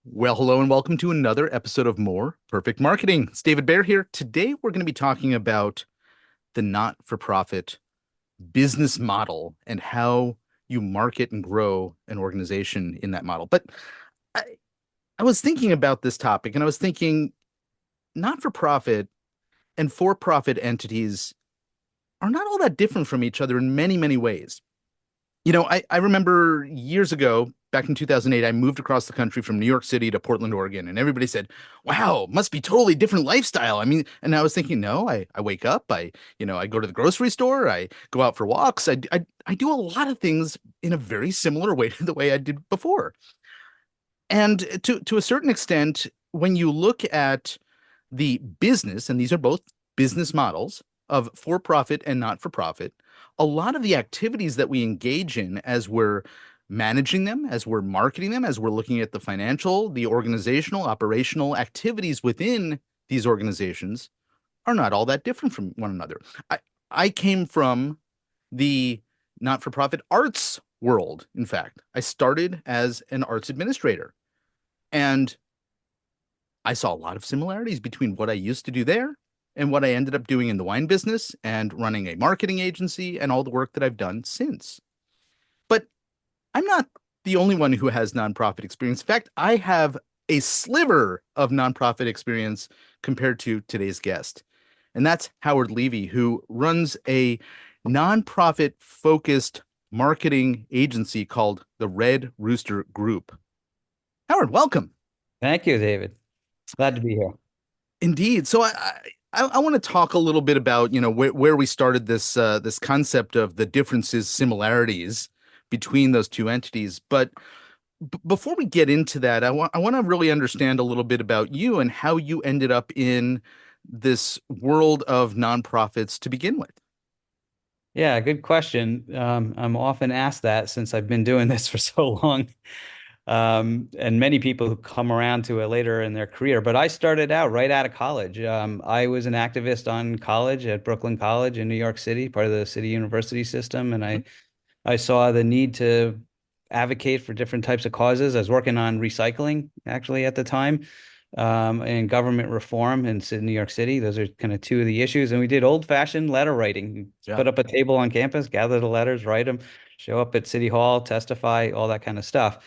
Well, hello and welcome to another episode of More Perfect Marketing. It's David Baer here. Today, we're going to be talking about the not-for-profit business model and how you market and grow an organization in that model. But I, I was thinking about this topic and I was thinking not-for-profit and for-profit entities are not all that different from each other in many, many ways. I remember years ago, back in 2008, I moved across the country from New York City to Portland, Oregon, and everybody said, wow, must be totally different lifestyle. I mean, and I was thinking, no, I wake up, I go to the grocery store, I go out for walks, I do a lot of things in a very similar way to the way I did before. And to a certain extent, when you look at the business, and these are both business models of for profit and not for profit, a lot of the activities that we engage in as we're managing them, as we're marketing them, as we're looking at the financial, the organizational, operational activities within these organizations are not all that different from one another. I, I came from the not for profit arts world. In fact, I started as an arts administrator. And I saw a lot of similarities between what I used to do there and what I ended up doing in the wine business and running a marketing agency and all the work that I've done since. But I'm not the only one who has nonprofit experience. In fact, I have a sliver of nonprofit experience compared to today's guest. And that's Howard Levy, who runs a nonprofit focused marketing agency called the Red Rooster Group. Howard, welcome. Thank you, David. Glad to be here. Indeed. So I want to talk a little bit about, where we started this concept of the differences, similarities between those two entities. But before we get into that, I want to really understand a little bit about you and how you ended up in this world of nonprofits to begin with. Yeah, good question. I'm often asked that since I've been doing this for so long. And many people who come around to it later in their career. But I started out right out of college. I was an activist on college at Brooklyn College in New York City, part of the city university system. And Mhm. I saw the need to advocate for different types of causes. I was working on recycling actually at the time, and government reform in New York City. Those are kind of two of the issues. And we did old-fashioned letter writing. You Yeah. put up a table on campus, gather the letters, write them, show up at City Hall, testify, all that kind of stuff.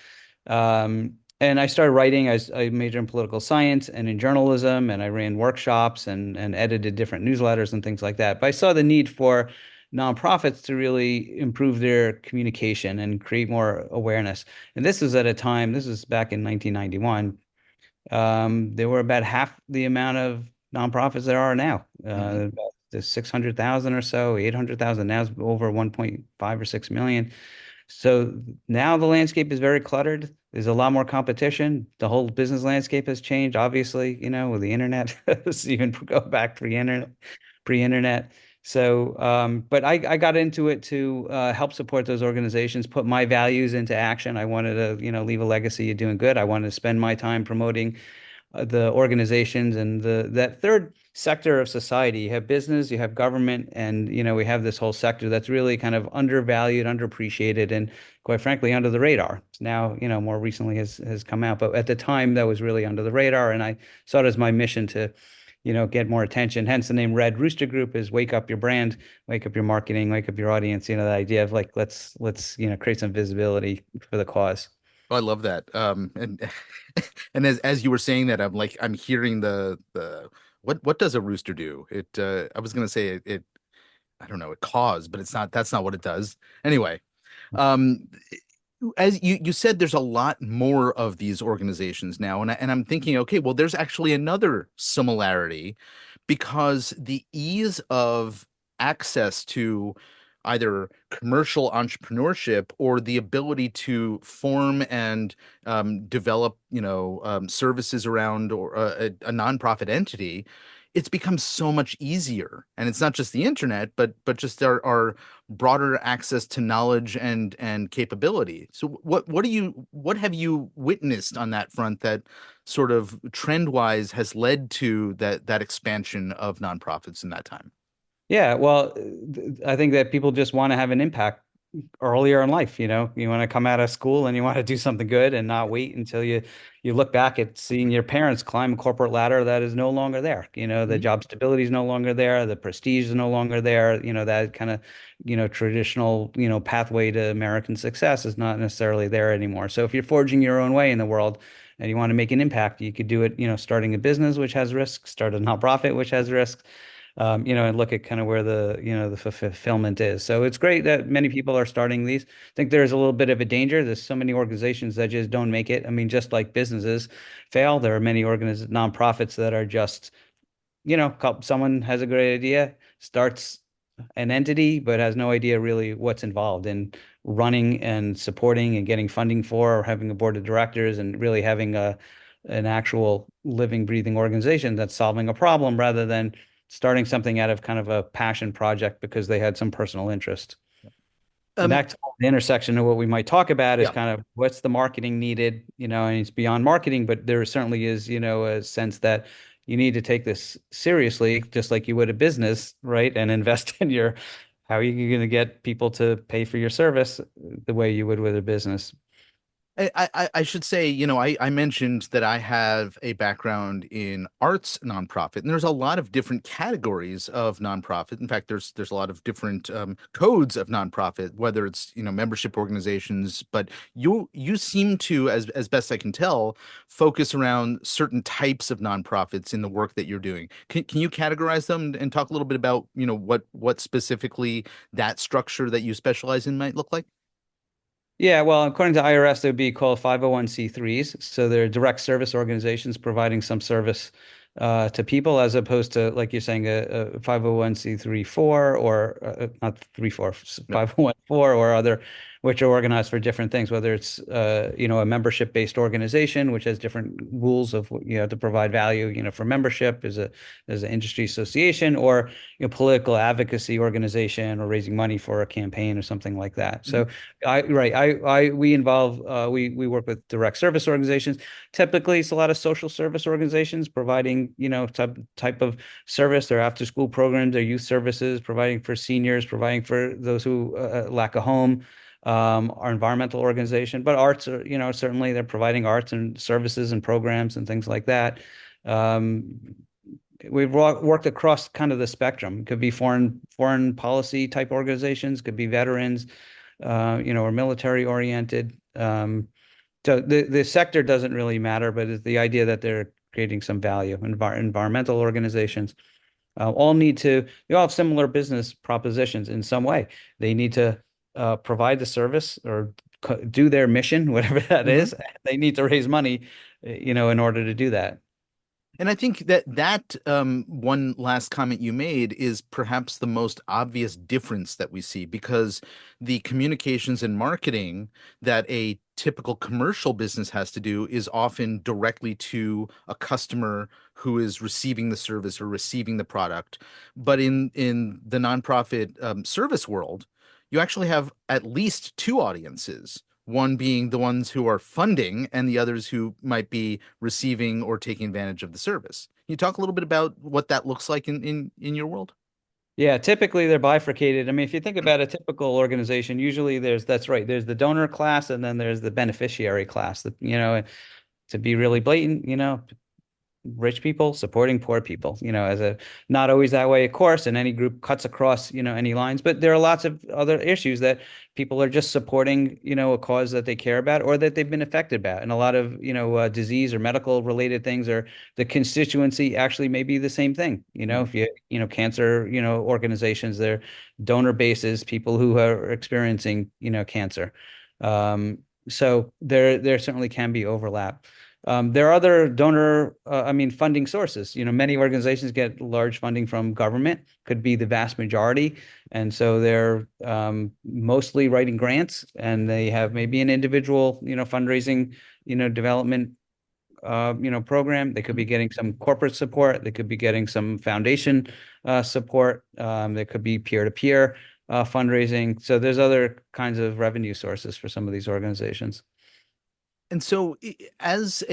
And I started writing. I majored in political science and in journalism, and I ran workshops and edited different newsletters and things like that. But I saw the need for nonprofits to really improve their communication and create more awareness. And this was at a time, this was back in 1991. There were about half the amount of nonprofits there are now. Hmm. About the 600,000 or so, 800,000. Now it's over 1.5 or 6 million. So now the landscape is very cluttered. There's a lot more competition. The whole business landscape has changed, obviously, with the internet. So even go back pre-internet. So, but I got into it to help support those organizations, put my values into action. I wanted to, leave a legacy of doing good. I wanted to spend my time promoting the organizations and the that third sector of society. You have business, you have government, and we have this whole sector that's really kind of undervalued, underappreciated, and quite frankly under the radar. Now, more recently has come out, but at the time that was really under the radar, and I saw it as my mission to get more attention. Hence the name Red Rooster Group is wake up your brand, wake up your marketing, wake up your audience. The idea of like let's create some visibility for the cause. Oh, I love that. And and as you were saying that, I'm hearing the what does a rooster do? I was gonna say it I don't know, it caws, but that's not what it does. Anyway, um as you said, there's a lot more of these organizations now, and I'm thinking, okay, well, there's actually another similarity because the ease of access to either commercial entrepreneurship or the ability to form and develop, services around or a nonprofit entity, it's become so much easier. And it's not just the internet, but just our broader access to knowledge and capability. So what have you witnessed on that front that sort of trend wise has led to that expansion of nonprofits in that time? Yeah, well, I think that people just want to have an impact earlier in life. You want to come out of school and you want to do something good and not wait until you look back at seeing your parents climb a corporate ladder that is no longer there. The Mhm. job stability is no longer there, the prestige is no longer there. That kind of, traditional, pathway to American success is not necessarily there anymore. So if you're forging your own way in the world and you want to make an impact, you could do it, starting a business, which has risks, start a nonprofit, which has risks, and look at kind of where the fulfillment is. So it's great that many people are starting these. I think there's a little bit of a danger. There's so many organizations that just don't make it. I mean, just like businesses fail, there are many nonprofits that are just, someone has a great idea, starts an entity, but has no idea really what's involved in running and supporting and getting funding for, or having a board of directors and really having an actual living, breathing organization that's solving a problem rather than starting something out of kind of a passion project because they had some personal interest. And Um, that's the intersection of what we might talk about is yeah. kind of what's the marketing needed, and it's beyond marketing, but there certainly is, a sense that you need to take this seriously, just like you would a business, right? And invest in how are you going to get people to pay for your service the way you would with a business? I should say, I mentioned that I have a background in arts nonprofit, and there's a lot of different categories of nonprofit. In fact, there's a lot of different codes of nonprofit, whether it's, membership organizations, but you seem to, as best I can tell, focus around certain types of nonprofits in the work that you're doing. Can you categorize them and talk a little bit about, what specifically that structure that you specialize in might look like? Yeah, well, according to IRS, they would be called 501(c)(3)s. So they're direct service organizations providing some service to people, as opposed to, like you're saying, a 501(c)(3)(4) or not 3(4), Yep. 501(4) or other, which are organized for different things, whether it's, a membership-based organization, which has different rules of, to provide value, for membership as an industry association, or, political advocacy organization or raising money for a campaign or something like that. Mhm. So we work with direct service organizations. Typically, it's a lot of social service organizations providing, type of service. Their after school programs, their youth services, providing for seniors, providing for those who lack a home. Our environmental organization, but arts are, certainly they're providing arts and services and programs and things like that. Um, we've worked across kind of the spectrum. It could be foreign policy type organizations, could be veterans, or military oriented. So the sector doesn't really matter, but it's the idea that they're creating some value. Environmental organizations they all have similar business propositions in some way. They need to provide the service or do their mission, whatever that Mhm. is. They need to raise money, in order to do that. And I think that one last comment you made is perhaps the most obvious difference that we see, because the communications and marketing that a typical commercial business has to do is often directly to a customer who is receiving the service or receiving the product. But in the nonprofit service world, you actually have at least two audiences. One being the ones who are funding, and the others who might be receiving or taking advantage of the service. Can you talk a little bit about what that looks like in your world? Yeah, typically they're bifurcated. I mean, if you think about a typical organization, usually that's right, there's the donor class and then there's the beneficiary class. To be really blatant, rich people supporting poor people, as a not always that way, of course, and any group cuts across, any lines, but there are lots of other issues that people are just supporting, a cause that they care about or that they've been affected by. And a lot of, disease or medical related things, or the constituency actually may be the same thing. Mhm. If cancer, organizations, their donor bases, people who are experiencing, cancer. So there certainly can be overlap. There are other funding sources. Many organizations get large funding from government, could be the vast majority. And so they're mostly writing grants and they have maybe an individual, fundraising, development, program. They could be getting some corporate support. They could be getting some foundation support. There could be peer-to-peer fundraising. So there's other kinds of revenue sources for some of these organizations. And so, as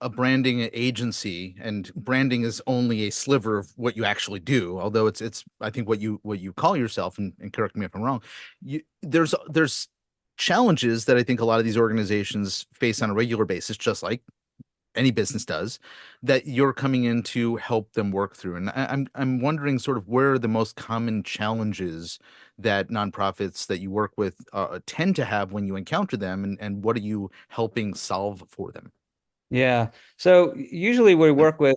a branding agency, and branding is only a sliver of what you actually do, although it's I think what you call yourself, and correct me if I'm wrong. There's challenges that I think a lot of these organizations face on a regular basis, just like any business does, that you're coming in to help them work through. And I'm wondering sort of where are the most common challenges that nonprofits that you work with tend to have when you encounter them, and what are you helping solve for them? Yeah. So usually we work with,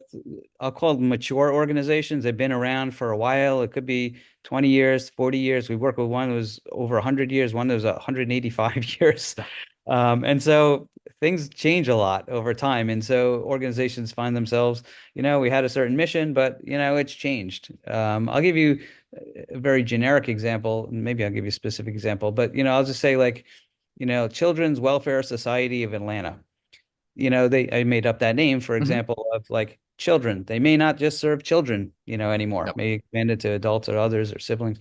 I'll call them mature organizations. They've been around for a while. It could be 20 years, 40 years. We work with one that was over 100 years, one that was 185 years. Yeah. And so things change a lot over time. And so organizations find themselves, we had a certain mission, but, it's changed. I'll give you a very generic example. Maybe I'll give you a specific example, but, I'll just say like, Children's Welfare Society of Atlanta. I made up that name, for Hmm. example, of like children. They may not just serve children, anymore. Yep. May expand it to adults or others or siblings.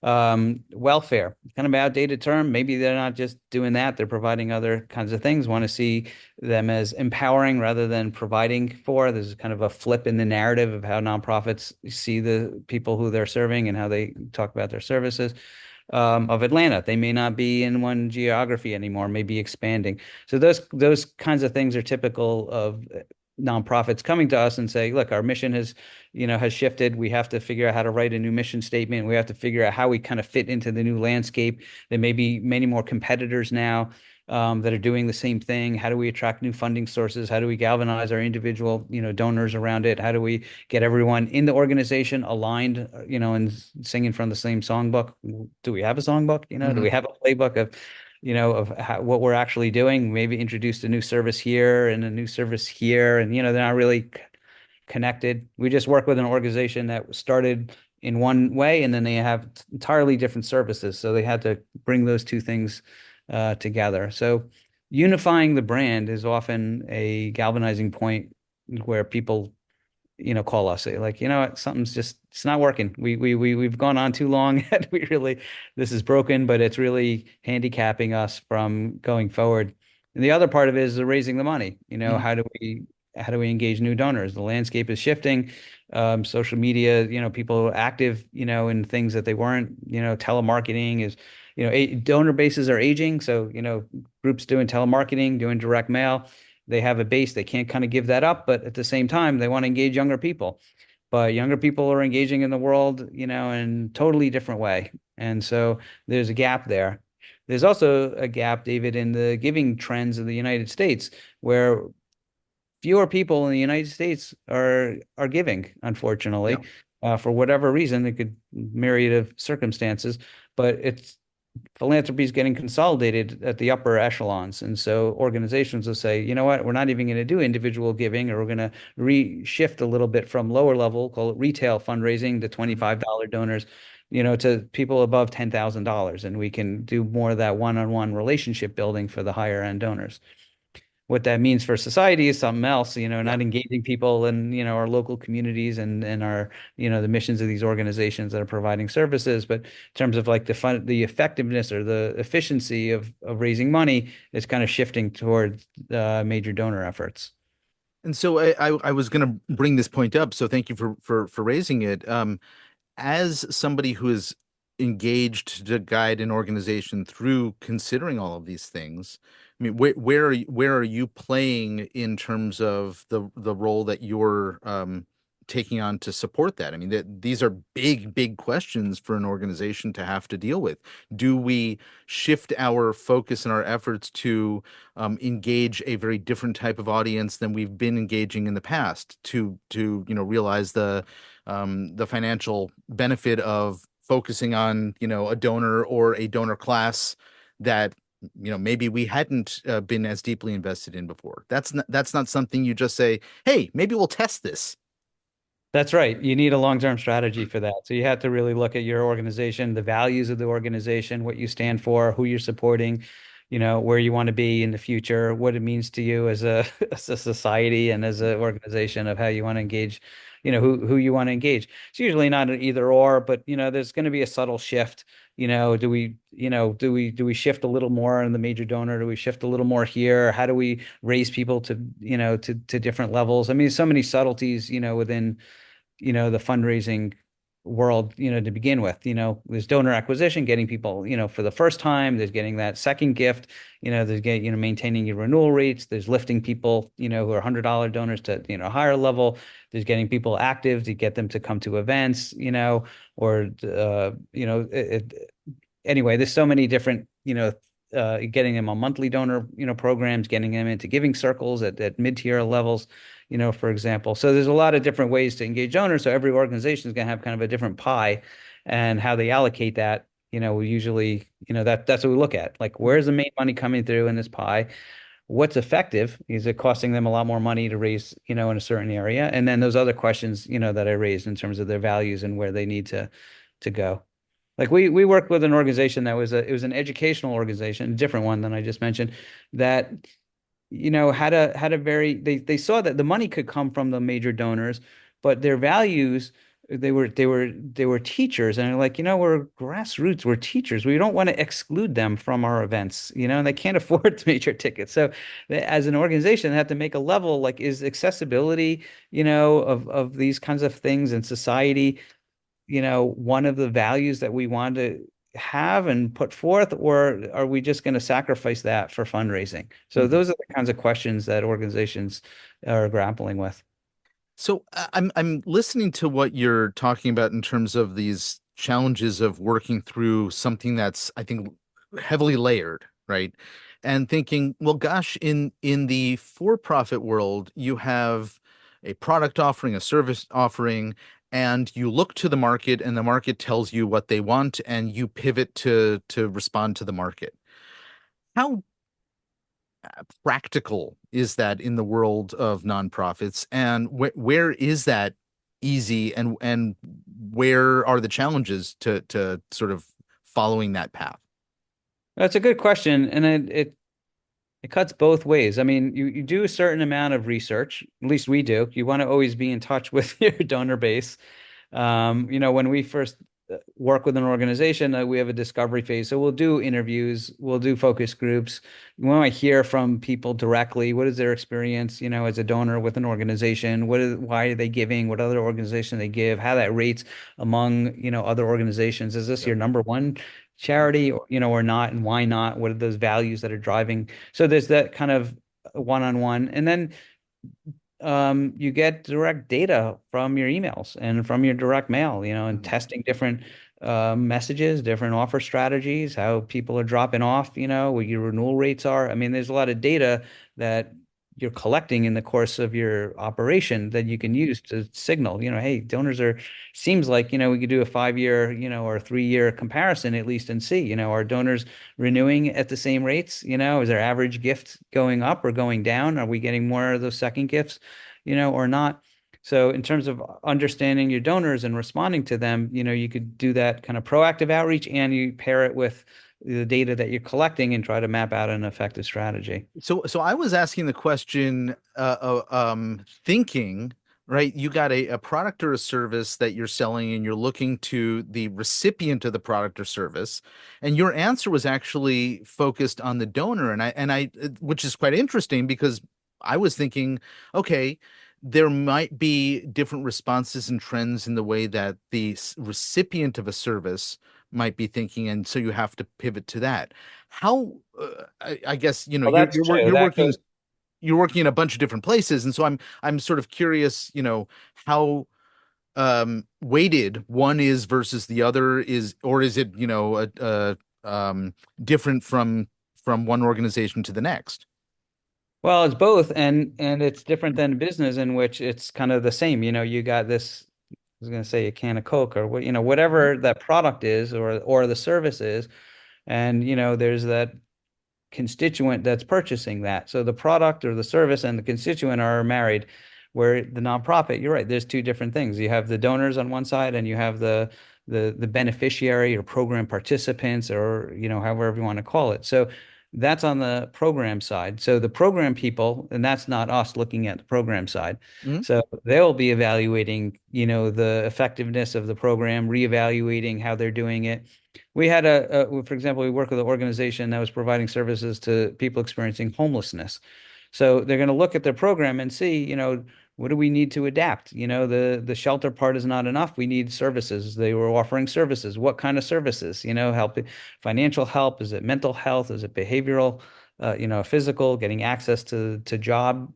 Welfare, kind of outdated term. Maybe they're not just doing that. They're providing other kinds of things. Want to see them as empowering rather than providing for. There's kind of a flip in the narrative of how nonprofits see the people who they're serving and how they talk about their services. Of Atlanta. They may not be in one geography anymore, maybe expanding. So those kinds of things are typical of nonprofits coming to us and say, look, our mission has shifted. We have to figure out how to write a new mission statement. We have to figure out how we kind of fit into the new landscape. There may be many more competitors now. That are doing the same thing. How do we attract new funding sources? How do we galvanize our individual, donors around it? How do we get everyone in the organization aligned, and singing from the same songbook? Do we have a songbook? Do we Hmm. have a playbook of, what we're actually doing? Maybe introduced a new service here and a new service here, and they're not really connected. We just work with an organization that started in one way, and then they have entirely different services. So they had to bring those two things together. So unifying the brand is often a galvanizing point where people call us, say like, what, something's just, it's not working. We've gone on too long and this is broken, but it's really handicapping us from going forward. And the other part of it is raising the money. Hmm. How do we engage new donors? The landscape is shifting. Social media, people are active, in things that they weren't, telemarketing is, donor bases are aging. So, groups doing telemarketing, doing direct mail, they have a base. They can't kind of give that up, but at the same time, they want to engage younger people. But younger people are engaging in the world, in a totally different way. And so there's a gap there. There's also a gap, David, in the giving trends of the United States, where fewer people in the United States are giving, Yeah. unfortunately, for whatever reason. It could myriad of circumstances, but it's philanthropy is getting consolidated at the upper echelons. And so organizations will say, you know what, we're not even going to do individual giving, or we're going to reshift a little bit from lower level, call it retail fundraising, to Hmm. $25 donors, to people above $10,000. And we can do more of that one-on-one relationship building for the higher end donors. What that means for society is something else, Yeah. not engaging people in, our local communities and our, the missions of these organizations that are providing services. But in terms of like the effectiveness or the efficiency of raising money, is kind of shifting towards major donor efforts. And so I was going to bring this point up, so thank you for raising it. As somebody who is engaged to guide an organization through considering all of these things, I mean, where are you playing in terms of the role that you're taking on to support that? I mean, these are big questions for an organization to have to deal with. Do we shift our focus and our efforts to engage a very different type of audience than we've been engaging in the past to realize the financial benefit of focusing on, a donor or a donor class that, maybe we hadn't been as deeply invested in before. That's not something you just say, hey, maybe we'll test this. That's right. You need a long-term strategy for that. So you have to really look at your organization, the values of the organization, what you stand for, who you're supporting, where you want to be in the future, what it means to you as a, as a society and as an organization of how you want to engage, who you want to engage. It's usually not an either or, but there's going to be a subtle shift. Do we shift a little more in the major donor? Do we shift a little more here? How do we raise people to, to different levels? I mean, so many subtleties, within the fundraising world, to begin with. There's donor acquisition, getting people, for the first time. There's getting that second gift. There's getting, maintaining your renewal rates. There's lifting people, who are $100 donors to, higher level. There's getting people active to get them to come to events, or anyway, there's so many different, getting them on monthly donor, programs, getting them into giving circles at mid-tier levels, for example. So there's a lot of different ways to engage donors. So every organization is going to have kind of a different pie, and how they allocate that, we usually, that's what we look at. Like, where's the main money coming through in this pie? What's effective? Is it costing them a lot more money to raise, in a certain area? And then those other questions, that I raised in terms of their values and where they need to go. Like, we worked with an organization that it was an educational organization, a different one than I just mentioned, that had a very, they saw that the money could come from the major donors, but their values, they were teachers, and they're like, we're grassroots, we're teachers, we don't want to exclude them from our events, and they can't afford the major tickets. So as an organization, they have to make a level, like, is accessibility, of these kinds of things in society, one of the values that we want to have and put forth, or are we just going to sacrifice that for fundraising? So Mhm. those are the kinds of questions that organizations are grappling with. So I'm listening to what you're talking about in terms of these challenges of working through something that's, I think, heavily layered, right? And thinking, well, gosh, in the for-profit world, you have a product offering, a service offering, and you look to the market, and the market tells you what they want, and you pivot to respond to the market. How practical is that in the world of nonprofits, and where is that easy, and where are the challenges to sort of following that path? That's a good question, and it cuts both ways. I mean, you do a certain amount of research, at least we do. You want to always be in touch with your donor base. When we first work with an organization, we have a discovery phase. So we'll do interviews, we'll do focus groups. We want to hear from people directly. What is their experience, as a donor with an organization? Why are they giving? What other organization they give? How that rates among, other organizations? Is this Yep. your number one charity, or, or not? And why not? What are those values that are driving? So there's that kind of one-on-one. And then you get direct data from your emails and from your direct mail, and Mhm. testing different messages, different offer strategies, how people are dropping off, what your renewal rates are. I mean, there's a lot of data that you're collecting in the course of your operation that you can use to signal, hey, donors seems like, we could do a 5 year, or a 3 year comparison at least and see, are donors renewing at the same rates? Is their average gift going up or going down? Are we getting more of those second gifts, or not? So in terms of understanding your donors and responding to them, you could do that kind of proactive outreach, and you pair it with the data that you're collecting and try to map out an effective strategy. So I was asking the question, thinking, right? You got a product or a service that you're selling, and you're looking to the recipient of the product or service, and your answer was actually focused on the donor, and I, which is quite interesting because I was thinking, okay, there might be different responses and trends in the way that the recipient of a service might be thinking, and so you have to pivot to that. How I guess Well, that's true. That goes. you're working in a bunch of different places, and so I'm sort of curious, how weighted one is versus the other is, or is it, different from one organization to the next? Well, it's both, and it's different than business in which it's kind of the same. You got this, I was going to say a can of Coke, or what, whatever that product is, or the service is, and there's that constituent that's purchasing that. So the product or the service and the constituent are married. Where the nonprofit, you're right, there's two different things. You have the donors on one side, and you have the beneficiary or program participants, or however you want to call it. So That's on the program side. So the program people, and that's not us looking at the program side. Mhm. So they'll be evaluating, the effectiveness of the program, reevaluating how they're doing it. We had for example, we work with an organization that was providing services to people experiencing homelessness. So they're going to look at their program and see, what do we need to adapt? The shelter part is not enough. We need services. They were offering services. What kind of services? Help, financial help? Is it mental health? Is it behavioral? Physical, getting access to job,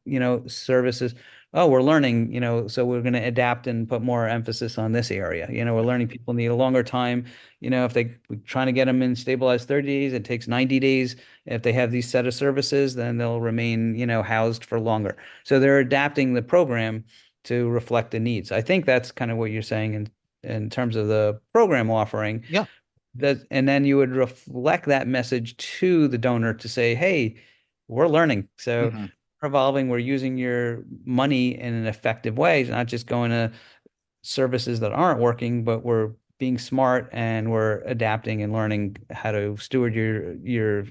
services. Oh, we're learning, so we're going to adapt and put more emphasis on this area. We're learning people need a longer time. If we're trying to get them in stabilized 30 days, it takes 90 days. If they have these set of services, then they'll remain, housed for longer. So they're adapting the program to reflect the needs. I think that's kind of what you're saying in terms of the program offering. Yeah. And then you would reflect that message to the donor to say, hey, we're learning. So Mhm. revolving, we're using your money in an effective way. It's not just going to services that aren't working, but we're being smart and we're adapting and learning how to steward your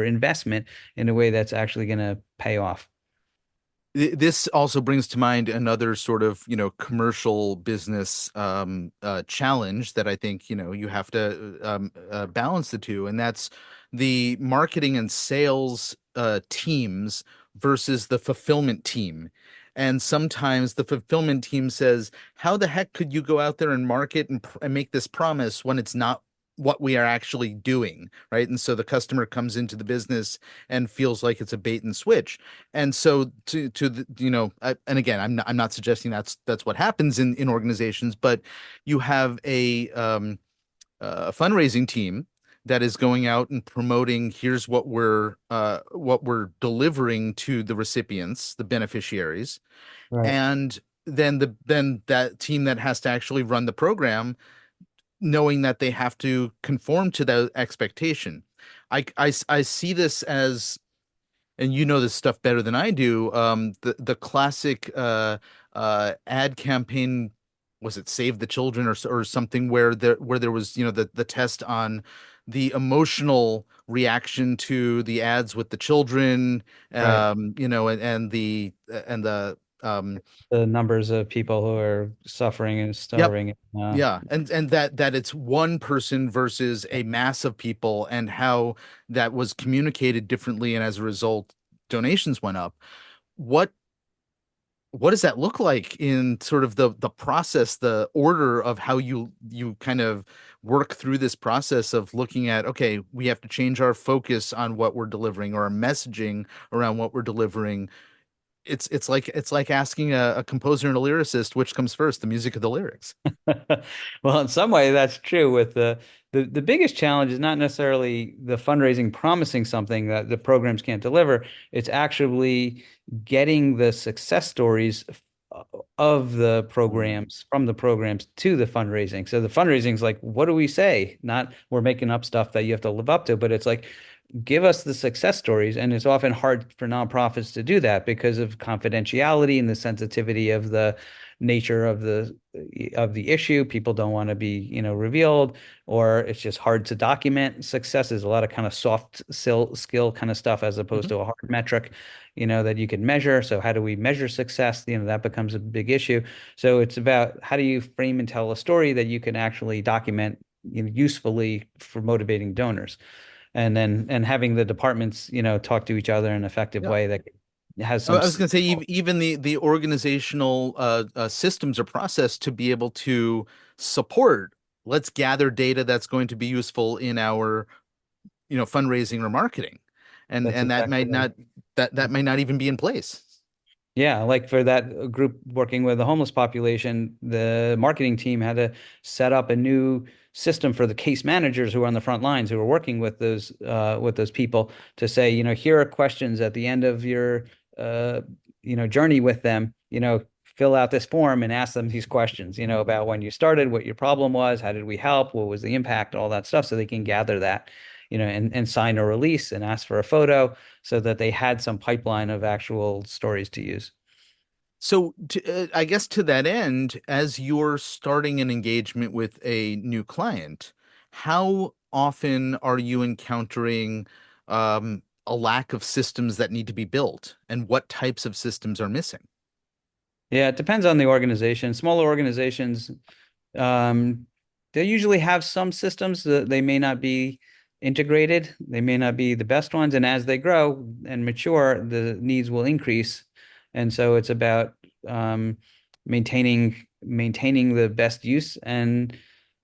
investment in a way that's actually going to pay off. This also brings to mind another sort of, commercial business challenge that I think, you have to balance the two, and that's the marketing and sales teams versus the fulfillment team. And sometimes the fulfillment team says, "How the heck could you go out there and market and make this promise when it's not what we are actually doing?" Right? And so the customer comes into the business and feels like it's a bait and switch. And so to the, and again, I'm not suggesting that's what happens in organizations, but you have a fundraising team that is going out and promoting, here's what we're delivering to the recipients, the beneficiaries, Right. and then that team that has to actually run the program, knowing that they have to conform to that expectation. I see this as, and you know this stuff better than I do. The classic ad campaign, was it Save the Children or something, where there was, the test on the emotional reaction to the ads with the children, Right. and the The numbers of people who are suffering and yep. starving. Yeah, and that it's one person versus a mass of people, and how that was communicated differently, and as a result, donations went up. What what does that look like in sort of the process, the order of how you kind of work through this process of looking at, okay, we have to change our focus on what we're delivering, or our messaging around what we're delivering. It's like asking a composer and a lyricist which comes first, the music or the lyrics. Well, in some way, that's true. With the biggest challenge is not necessarily the fundraising promising something that the programs can't deliver. It's actually getting the success stories of the Mm. programs from the programs to the fundraising. So the fundraising is like, what do we say? Not we're making up stuff that you have to live up to, but it's like give us the success stories. And it's often hard for nonprofits to do that because of confidentiality and the sensitivity of the nature of the issue. People don't want to be, revealed, or it's just hard to document success. There's a lot of kind of soft skill kind of stuff as opposed Mhm. to a hard metric, that you can measure. So how do we measure success? That becomes a big issue. So it's about how do you frame and tell a story that you can actually document, usefully for motivating donors, and then having the departments, talk to each other in an effective Yeah. way that has I some. was going to say, even the organizational systems or process to be able to support, let's gather data that's going to be useful in our, fundraising or marketing, and That's and that exactly might right. not that might not even be in place. Yeah, like for that group working with the homeless population, the marketing team had to set up a new system for the case managers who are on the front lines who are working with those people to say, here are questions at the end of your journey with them, fill out this form and ask them these questions, about when you started, what your problem was, how did we help, what was the impact, all that stuff, so they can gather that, and sign a release and ask for a photo so that they had some pipeline of actual stories to use. So, I guess to that end, as you're starting an engagement with a new client, how often are you encountering a lack of systems that need to be built and what types of systems are missing? Yeah, it depends on the organization. Smaller organizations, um, they usually have some systems that they may not be integrated. They may not be the best ones. And as they grow and mature, the needs will increase. And so it's about maintaining the best use and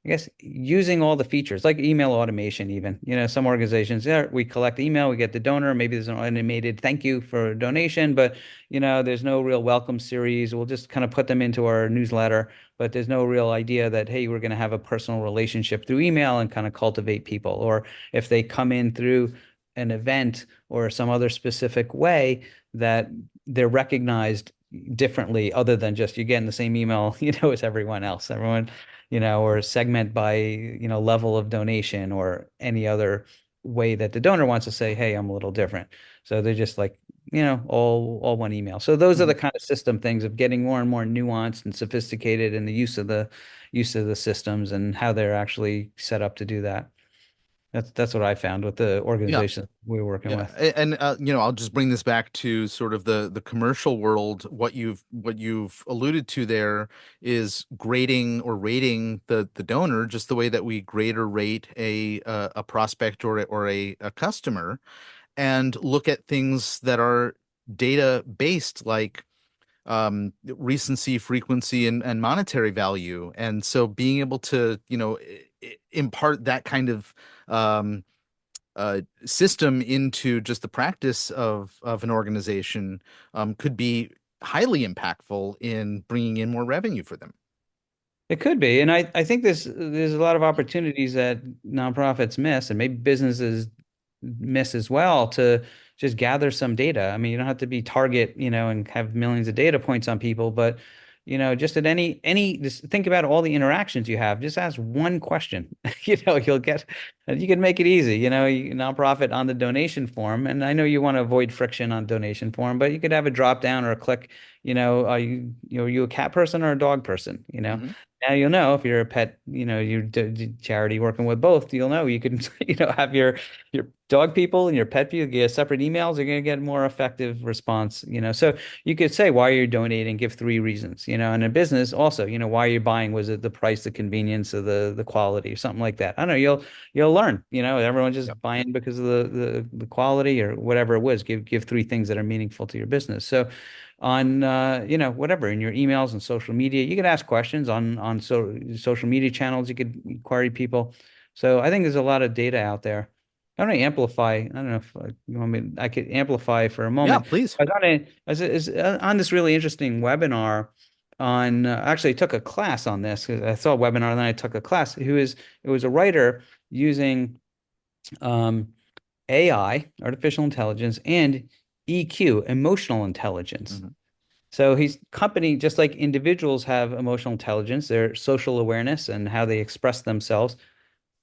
I guess using all the features like email automation, even. Some organizations, yeah, we collect email, we get the donor, maybe there's an automated thank you for a donation, but there's no real welcome series. We'll just kind of put them into our newsletter, but there's no real idea that, hey, we're going to have a personal relationship through email and kind of cultivate people. Or if they come in through an event or some other specific way, that they're recognized differently other than just you're getting the same email, as everyone else. Everyone, or segment by, level of donation or any other way that the donor wants to say, hey, I'm a little different. So they're just like, all one email. So those are the Mhm. kind of system things of getting more and more nuanced and sophisticated in the use of the systems and how they're actually set up to do that. That's what I found with the Yeah. organization we were working Yeah, with. and I'll just bring this back to sort of the commercial world. What you've alluded to there is grading or rating the donor, just the way that we grade or rate a prospect or a customer, and look at things that are data based, like recency, frequency, and monetary value. And so being able to impart that kind of um, system into just the practice of an organization could be highly impactful in bringing in more revenue for them. It could be, and I think there's a lot of opportunities that nonprofits miss, and maybe businesses miss as well to just gather some data. I mean, you don't have to be Target, and have millions of data points on people, but just at any just think about all the interactions you have. Just ask one question. You can make it easy. Nonprofit on the donation form, and I know you want to avoid friction on donation form, but you could have a drop down or a click. Are you a cat person or a dog person? Hmm. Now you'll know if you're a pet, you charity working with both, you'll know you can, have your dog people and your pet people get separate emails. You're going to get more effective response, So you could say why you're donating, give three reasons, and in business also, why you're buying. Was it the price, the convenience, or the quality, or something like that? I don't know. You'll learn. Everyone Yeah. just buying because of the quality or whatever it was. Give three things that are meaningful to your business. So on whatever in your emails and social media. You could ask questions on social media channels. You could query people. So I think there's a lot of data out there. I want to amplify. I don't know if you want me. I could amplify for a Yeah, moment. please. I was on this really interesting webinar on. Actually, I took a class on this 'cause I saw a webinar and then I took a class. It was a writer using um, AI, artificial intelligence, and EQ, emotional intelligence. Hmm. So he's company, just like individuals have emotional intelligence, their social awareness and how they express themselves,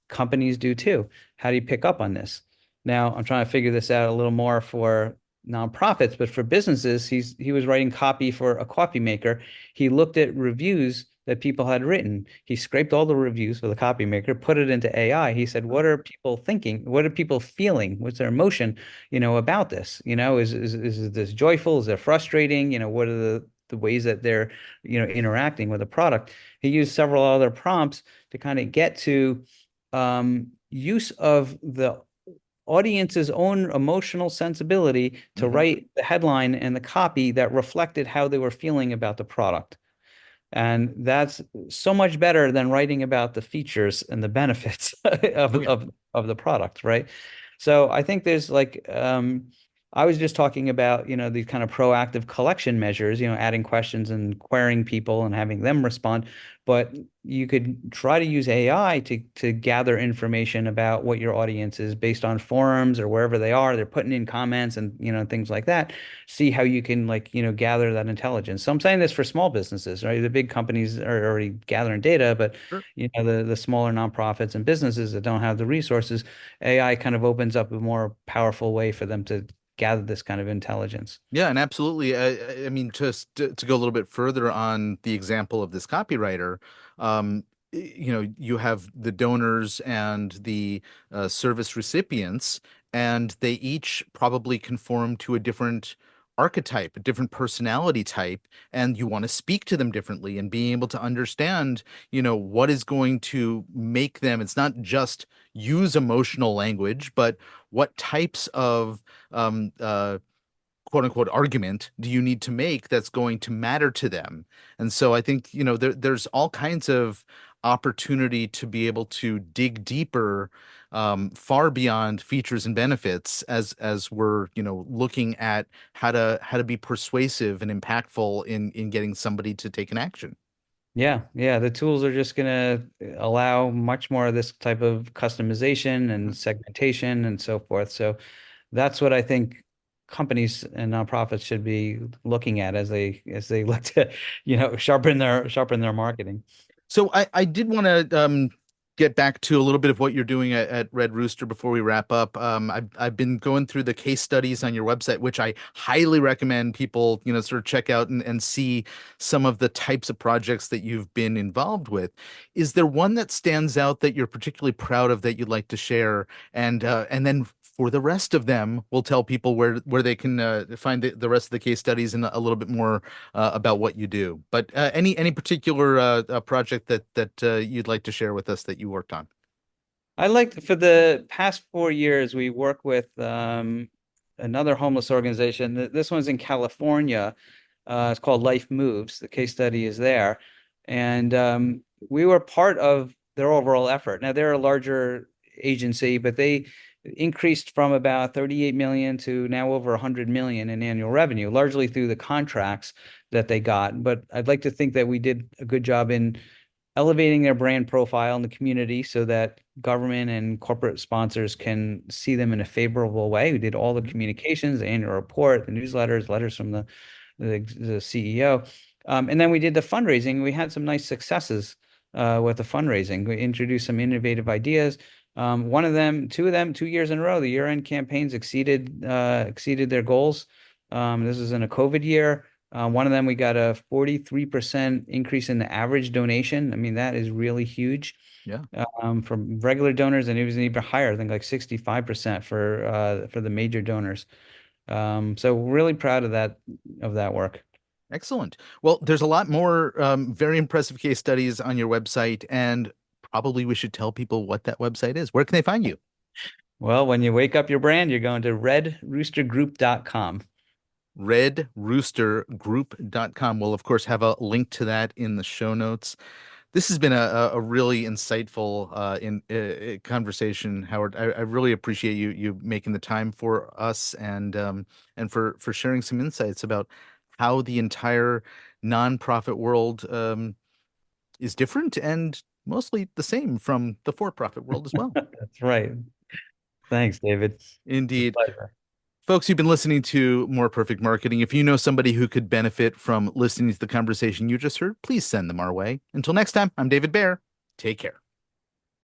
companies do too. How do you pick up on this? Now, I'm trying to figure this out a little more for nonprofits, but for businesses, he was writing copy for a coffee maker. He looked at reviews that people had written. He scraped all the reviews for the copy maker, put it into AI. He said, "What are people thinking? What are people feeling? What's their emotion, about this? Is this joyful? Is it frustrating? What are the ways that they're, interacting with the product?" He used several other prompts to kind of get to use of the audience's own emotional sensibility to Hmm. write the headline and the copy that reflected how they were feeling about the product. And that's so much better than writing about the features and the benefits Oh yeah. of the product, right? So I think there's like I was just talking about, these kind of proactive collection measures, adding questions and querying people and having them respond. But you could try to use AI to gather information about what your audience is based on forums or wherever they are. They're putting in comments and, things like that. See how you can like, gather that intelligence. So I'm saying this for small businesses, right? The big companies are already gathering data, but Sure. the smaller nonprofits and businesses that don't have the resources, AI kind of opens up a more powerful way for them to gather this kind of intelligence. Yeah, and absolutely. I mean, just to go a little bit further on the example of this copywriter, you have the donors and the service recipients, and they each probably conform to a different archetype, a different personality type, and you want to speak to them differently and being able to understand, what is going to make them, it's not just use emotional language, but what types of quote unquote argument do you need to make that's going to matter to them? And so I think, there's all kinds of opportunity to be able to dig deeper, far beyond features and benefits as we're, looking at how to be persuasive and impactful in getting somebody to take an action. Yeah, yeah, the tools are just going to allow much more of this type of customization and segmentation and so forth. So that's what I think companies and nonprofits should be looking at as they look to, sharpen their marketing. So I did want to get back to a little bit of what you're doing at Red Rooster before we wrap up. I've been going through the case studies on your website, which I highly recommend people, sort of check out and see some of the types of projects that you've been involved with. Is there one that stands out that you're particularly proud of that you'd like to share? And then for the rest of them, we'll tell people where they can find the rest of the case studies and a little bit more about what you do. But any particular project that you'd like to share with us that you worked on? I like for the past 4 years, we work with another homeless organization. This one's in California. It's called Life Moves. The case study is there. And we were part of their overall effort. Now, they're a larger agency, but they increased from about 38 million to now over 100 million in annual revenue, largely through the contracts that they got. But I'd like to think that we did a good job in elevating their brand profile in the community so that government and corporate sponsors can see them in a favorable way. We did all the communications, the annual report, the newsletters, letters from the CEO. And then we did the fundraising. We had some nice successes with the fundraising. We introduced some innovative ideas. One of them, two of them, 2 years in a row, the year-end campaigns exceeded their goals. This is in a COVID year. One of them, we got a 43% increase in the average donation. I mean, that is really huge Yeah. from regular donors, and it was even higher, I think like 65% for the major donors. So really proud of that work. Excellent. Well, there's a lot more very impressive case studies on your website, and probably we should tell people what that website is. Where can they find you? Well, when you wake up your brand, you're going to redroostergroup.com. Redroostergroup.com. We'll, of course, have a link to that in the show notes. This has been a really insightful in conversation, Howard. I really appreciate you making the time for us and for sharing some insights about how the entire nonprofit world is different and mostly the same from the for-profit world as well. That's right. Thanks, David. It's a Indeed. pleasure. Folks, you've been listening to More Perfect Marketing. If you know somebody who could benefit from listening to the conversation you just heard, please send them our way. Until next time, I'm David Baer. Take care.